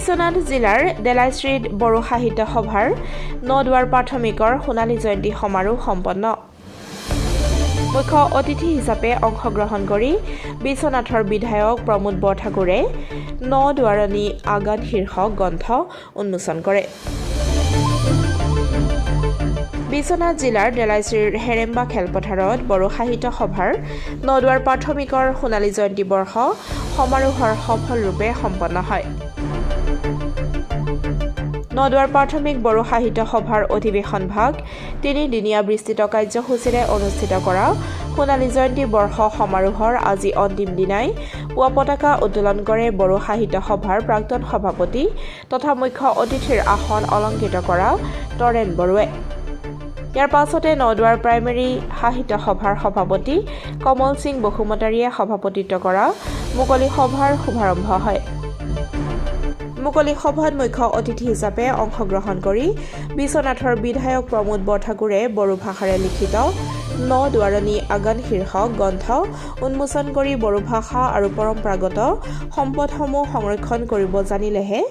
বিশ্বনাথ জিলাৰ দেলাইশ্ৰীত বড়ো সাহিত্য সভাৰ নদুৱাৰ প্ৰাথমিকৰ সোণালী জয়ন্তী সমাৰোহ সম্পন্ন। মুখ্য অতিথি হিচাপে অংশগ্ৰহণ কৰি বিশ্বনাথৰ বিধায়ক প্ৰমোদ বৰঠাকুৰে নদুৱাৰণী আগান শীৰ্ষক গ্ৰন্থ উন্মোচন কৰে। বিশ্বনাথ জিলাৰ দেলাইশ্ৰীৰ হেৰেম্বা খেলপথাৰত বড়ো সাহিত্য সভাৰ নদুৱাৰ প্ৰাথমিকৰ সোণালী জয়ন্তী বৰ্ষ সমাৰোহৰ সফলৰূপে সম্পন্ন হয়। নদুৱাৰ প্ৰাথমিক বড়ো সাহিত্য সভাৰ অধিৱেশন ভাগ 3 দিনীয়া বিস্তৃত কাৰ্যসূচীৰে অনুষ্ঠিত কৰা সোণালী জয়ন্তী বৰ্ষ সমাৰোহৰ আজি অন্তিম দিনাই পুৱা পতাকা উত্তোলন কৰে বড়ো সাহিত্য সভাৰ প্ৰাক্তন সভাপতি তথা মুখ্য অতিথিৰ আসন অলংকৃত কৰা তৰেণ বড়োৱে। ইয়াৰ পাছতে নদুৱাৰ প্ৰাইমেৰী সাহিত্য সভাৰ সভাপতি কমল সিং বসুমতাৰীয়ে সভাপতিত্ব কৰা মুকলি সভাৰ শুভাৰম্ভ হয়। মুকলি সভাত মুখ্য অতিথি হিচাপে অংশগ্ৰহণ কৰি বিশ্বনাথৰ বিধায়ক প্ৰমোদ বৰঠাকুৰে বড়ো ভাষাৰে লিখিত নদুৱাৰণী আগান শীৰ্ষক গ্ৰন্থ উন্মোচন কৰি বড়ো ভাষা আৰু পৰম্পৰাগত সম্পদসমূহ সংৰক্ষণ কৰিব জানিলেহে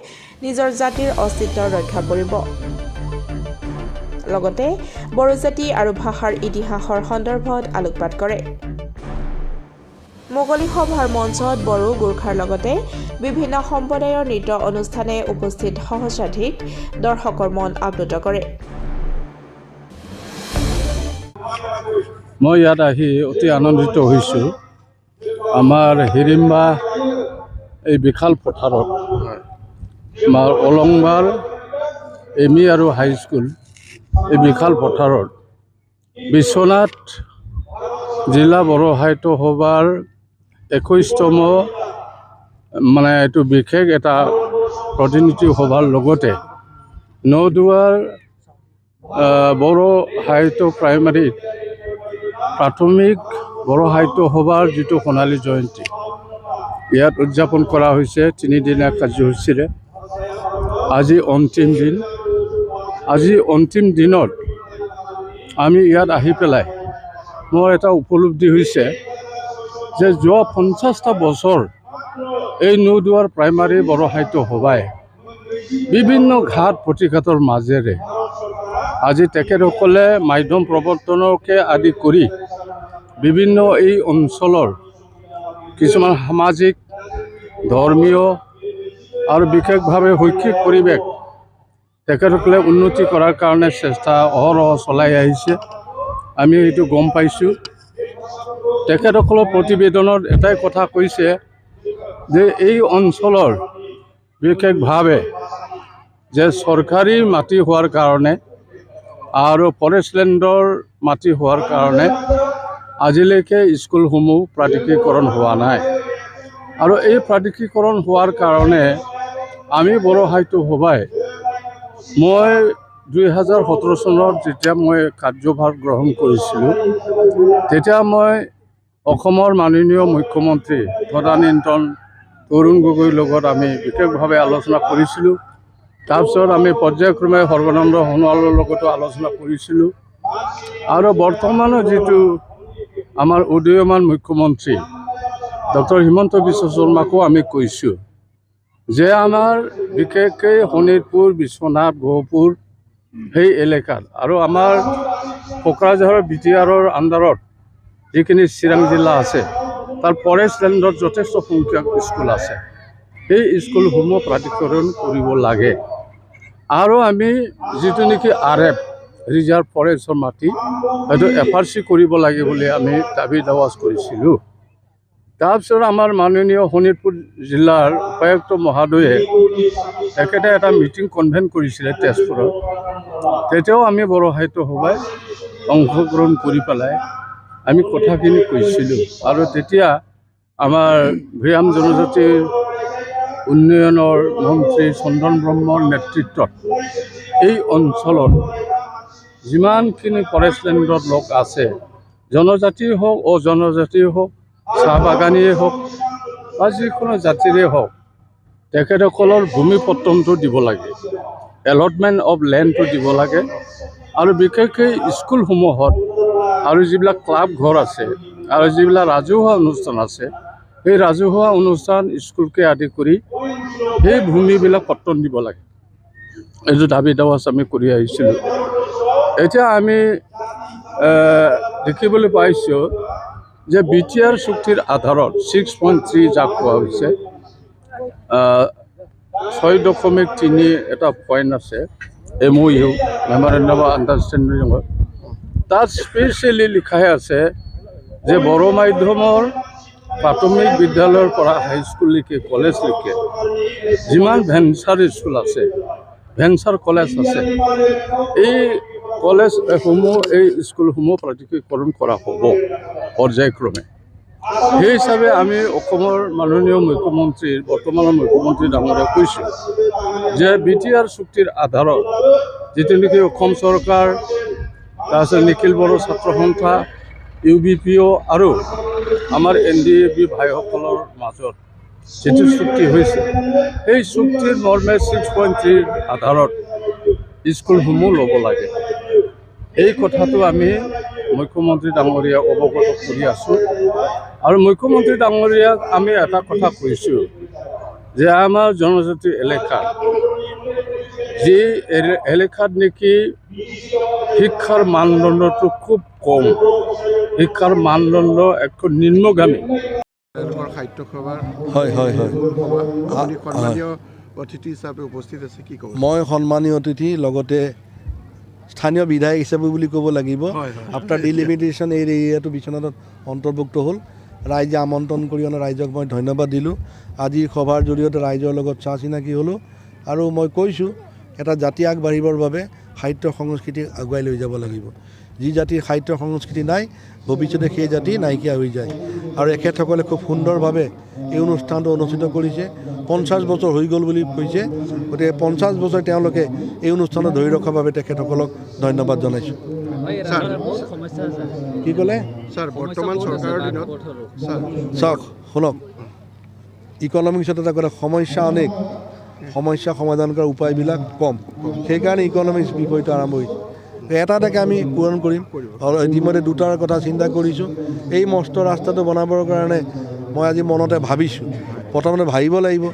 নিজৰ জাতিৰ অস্তিত্ব ৰক্ষা পৰিব। লগতে বড়ো জাতি আৰু ভাষাৰ ইতিহাসৰ সন্দৰ্ভত আলোকপাত কৰে। মুকলি সভাৰ মঞ্চত বড়ো গোৰ্খাৰ লগতে বিভিন্ন সম্প্ৰদায়ৰ নৃত্য অনুষ্ঠানে উপস্থিত সহস্ৰাধিক দৰ্শকৰ মন আপ্লুত কৰে। মই ইয়াত আহি অতি আনন্দিত হৈছোঁ। আমাৰ হিৰিম্বা এই বিশাল পথাৰত আমাৰ অলংবাৰ এম ই আৰু হাইস্কুল এই বিশাল পথাৰত বিশ্বনাথ জিলা বড়ো সাহিত্য সভাৰ 21তম এইটো বিশেষ এটা প্ৰতিনিধি সভাৰ লগতে নদুৱাৰ বড়ো সাহিত্য প্ৰাইমাৰী প্ৰাথমিক বড়ো সাহিত্য সভাৰ যিটো সোণালী জয়ন্তী ইয়াত উদযাপন কৰা হৈছে 3 দিনীয়া কাৰ্যসূচীৰে। আজি অন্তিম দিন। আজি অন্তিম দিনত আমি ইয়াত আহি পেলাই মোৰ এটা উপলব্ধি হৈছে যে যোৱা 50টা বছৰ এই নদুৱাৰ প্ৰাইমাৰী বড়ো সাহিত্য সভাই বিভিন্ন ঘাট প্ৰতিঘাতৰ মাজেৰে আজি তেখেতসকলে মাধ্যম প্ৰৱৰ্তনকে আদি কৰি বিভিন্ন এই অঞ্চলৰ কিছুমান সামাজিক ধৰ্মীয় আৰু বিশেষভাৱে শৈক্ষিক পৰিৱেশ তেখেতসকলে উন্নতি কৰাৰ কাৰণে চেষ্টা অহৰহ চলাই আহিছে। আমি এইটো গম পাইছোঁ। তেখেতসকলৰ প্ৰতিবেদনত এটাই কথা কৈছে যে এই অঞ্চলৰ বিশেষভাৱে যে চৰকাৰী মাটি হোৱাৰ কাৰণে আৰু ফৰেষ্টলেণ্ডৰ মাটি হোৱাৰ কাৰণে আজিলৈকে স্কুলসমূহ প্ৰাদেশিকৰণ হোৱা নাই। আৰু এই প্ৰাদেশিকৰণ হোৱাৰ কাৰণে আমি বড়ো সাহিত্য সভাই মই 2017 চনত যেতিয়া মই কাৰ্যভাৰ গ্ৰহণ কৰিছিলোঁ তেতিয়া মই অসমৰ মাননীয় মুখ্যমন্ত্ৰী তদানীন্তন তৰুণ গগৈৰ লগত আমি বিশেষভাৱে আলোচনা কৰিছিলোঁ। তাৰপিছত আমি পৰ্যায়ক্ৰমে সৰ্বানন্দ সোণোৱালৰ লগতো আলোচনা কৰিছিলোঁ। আৰু বৰ্তমানৰ যিটো আমাৰ উদীয়মান মুখ্যমন্ত্ৰী ডক্টৰ হিমন্ত বিশ্ব শৰ্মাকো আমি কৈছোঁ যে আমাৰ বিশেষকৈ শোণিতপুৰ বিশ্বনাথ গহপুৰ সেই এলেকাত আৰু আমাৰ কোকৰাঝাৰৰ বিটিআৰৰ আণ্ডাৰত যিখিনি চিৰাং জিলা আছে তাৰ ফৰেষ্টলেণ্ডত যথেষ্ট সংখ্যক স্কুল আছে। সেই স্কুলসমূহ প্ৰাধিকৰণ কৰিব লাগে। আৰু আমি যিটো নেকি RF ৰিজাৰ্ভ ফৰেষ্টৰ মাটি হয়তো FRC কৰিব লাগে বুলি আমি দাবী দাৱাজ কৰিছিলোঁ। তাৰপিছত আমাৰ মাননীয় শোণিতপুৰ জিলাৰ উপায়ুক্ত মহোদয়ে তেখেতে এটা মিটিং কনভেন কৰিছিলে তেজপুৰত। তেতিয়াও আমি বড়ো সাহিত্য সভাই অংশগ্ৰহণ কৰি পেলাই আমি কথাখিনি কৈছিলোঁ। আৰু তেতিয়া আমাৰ ভৈয়াম জনজাতিৰ উন্নয়নৰ মন্ত্ৰী চন্দন ব্ৰহ্মৰ নেতৃত্বত এই অঞ্চলত যিমানখিনি ফৰেষ্টলেণ্ডত লোক আছে জনজাতি হওক অজনজাতি হওক চাহ বাগানীয়ে হওক বা যিকোনো জাতিৰে হওক তেখেতসকলৰ ভূমিপট্টনটো দিব লাগে, এলটমেণ্ট অফ লেণ্ডটো দিব লাগে। আৰু বিশেষকৈ স্কুলসমূহত আৰু যিবিলাক ক্লাব ঘৰ আছে আৰু যিবিলাক ৰাজহুৱা অনুষ্ঠান আছে সেই ৰাজহুৱা অনুষ্ঠান স্কুলকে আদি কৰি সেই ভূমিবিলাক পট্টন দিব লাগে। এইটো দাবী দাৱাচ আমি কৰি আহিছিলোঁ। এতিয়া আমি দেখিবলৈ পাইছোঁ যে BTR চুক্তিৰ আধাৰত 6.3 যাক কোৱা হৈছে 6.3 এটা পইণ্ট আছে MOU মেমৰেণ্ডাম অফ আণ্ডাৰষ্টেণ্ডিঙত। তাত স্পেচিয়েলি লিখাই আছে যে বড়ো মাধ্যমৰ প্ৰাথমিক বিদ্যালয়ৰ পৰা হাইস্কুললৈকে কলেজলৈকে যিমান ভেঞ্চাৰ স্কুল আছে, ভেঞ্চাৰ কলেজ আছে, এই কলেজসমূহ এই স্কুলসমূহ প্ৰাথমিকীকৰণ কৰা হ'ব পৰ্যায়ক্ৰমে। সেই হিচাপে আমি অসমৰ মাননীয় মুখ্যমন্ত্ৰীৰ বৰ্তমানৰ মুখ্যমন্ত্ৰী ডাঙৰীয়াক কৈছোঁ যে BTR চুক্তিৰ আধাৰত যিটো নেকি অসম চৰকাৰ, তাৰপিছত নিখিল বড়ো ছাত্ৰ সন্থা, UBPO আৰু আমাৰ NDAB ভাইসকলৰ মাজত যিটো চুক্তি হৈছে, সেই চুক্তিৰ মৰ্মে 6.3 আধাৰত স্কুলসমূহ ল'ব লাগে। এই কথাটো আমি মুখ্যমন্ত্ৰী ডাঙৰীয়াক অৱগত কৰি আছোঁ। আৰু মুখ্যমন্ত্ৰী ডাঙৰীয়াক আমি এটা কথা কৈছোঁ যে আমাৰ জনজাতি এলেকা, যি এলেকাত নেকি শিক্ষাৰ মানদণ্ডটো খুব কম, শিক্ষাৰ মানদণ্ড একদম নিম্নগামী। সাহিত্য সভাৰ হয় হয় হয় সন্মানীয় অতিথি হিচাপে উপস্থিত আছে, কি ক'ব? মই সন্মানীয় অতিথি লগতে স্থানীয় বিধায়ক হিচাপে বুলি ক'ব লাগিব। আফটাৰ ডিলিমিটেশ্যন এই এৰিয়াটো বিশ্বনাথত অন্তৰ্ভুক্ত হ'ল। ৰাইজে আমন্ত্ৰণ কৰি অনা ৰাইজক মই ধন্যবাদ দিলোঁ। আজিৰ সভাৰ জৰিয়তে ৰাইজৰ লগত চা চিনাকি হ'লোঁ আৰু মই কৈছোঁ এটা জাতি আগবাঢ়িবৰ বাবে সাহিত্য সংস্কৃতি আগুৱাই লৈ যাব লাগিব। যি জাতিৰ সাহিত্য সংস্কৃতি নাই, ভৱিষ্যতে সেই জাতি নাইকিয়া হৈ যায়। আৰু এখেতসকলে খুব সুন্দৰভাৱে এই অনুষ্ঠানটো অনুষ্ঠিত কৰিছে। 50 বছৰ হৈ গ'ল বুলি কৈছে, গতিকে 50 বছৰ তেওঁলোকে এই অনুষ্ঠানটো ধৰি ৰখাৰ বাবে তেখেতসকলক ধন্যবাদ জনাইছোঁ। কি ক'লে? ছাৰ, বৰ্তমান চৰকাৰৰ দিনত চাওক, শুনক, ইকনমিক্সত এটা কথা, সমস্যা অনেক, সমস্যা সমাধান কৰাৰ উপায়বিলাক কম। সেইকাৰণে ইকনমিক্স বিষয়টো আৰম্ভ হৈছে। এটা এটাকে আমি পূৰণ কৰিম। আৰু ইতিমধ্যে দুটাৰ কথা চিন্তা কৰিছোঁ। এই মস্ত ৰাস্তাটো বনাবৰ কাৰণে মই আজি মনতে ভাবিছোঁ, প্ৰথমতে ভাবিব লাগিব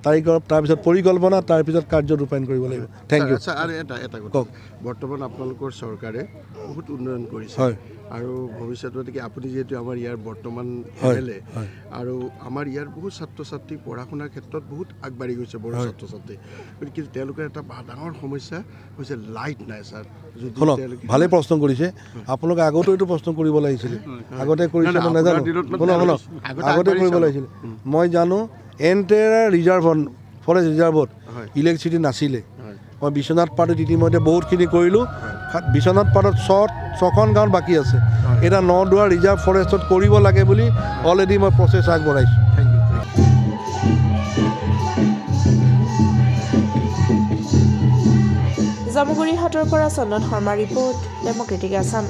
তাৰিখৰ, তাৰপিছত পৰিকল্পনা, তাৰপিছত কাৰ্যত ৰূপায়ণ কৰিব লাগিব। Thank U. ছাৰ, আৰু এটা কথা কওক। বৰ্তমান আপোনালোকৰ চৰকাৰে বহুত উন্নয়ন কৰিছে, হয়। আৰু ভৱিষ্যতলৈকে আপুনি যিহেতু আমাৰ ইয়াৰ বৰ্তমান হয়, MLA, হয়। আৰু আমাৰ ইয়াৰ বহুত ছাত্ৰ ছাত্ৰী পঢ়া শুনাৰ ক্ষেত্ৰত বহুত আগবাঢ়ি গৈছে, বড়ো ছাত্ৰ ছাত্ৰী। গতিকে তেওঁলোকৰ এটা ডাঙৰ সমস্যা হৈছে লাইট নাই, ছাৰ। যদি শুনক, তেওঁলোকে ভালেই প্ৰশ্ন কৰিছে। আপোনালোকে আগতেও এইটো প্ৰশ্ন কৰিব লাগিছিলে। আগতে কৰিছে নাই, নাজানো। আপোনাৰ দিনত শুনক শুনক, আগতে কৰিব লাগিছিলে। মই জানো এণ্টায়াৰ ৰিজাৰ্ভত, ফৰেষ্ট ৰিজাৰ্ভত ইলেক্ট্ৰিচিটি নাছিলে। মই বিশ্বনাথ পাৰ্টত ইতিমধ্যে বহুতখিনি কৰিলোঁ। বিশ্বনাথ পাৰ্টত 6খন গাঁৱত বাকী আছে। এতিয়া 9দুৱাৰ ৰিজাৰ্ভ ফৰেষ্টত কৰিব লাগে বুলি অলৰেডি মই প্ৰচেছ আগবঢ়াইছোঁ। Thank you. জামুগুৰিহাটৰ পৰা চন্দন শৰ্মা ৰিপৰ্ট, ডেমক্ৰেটিক আছাম।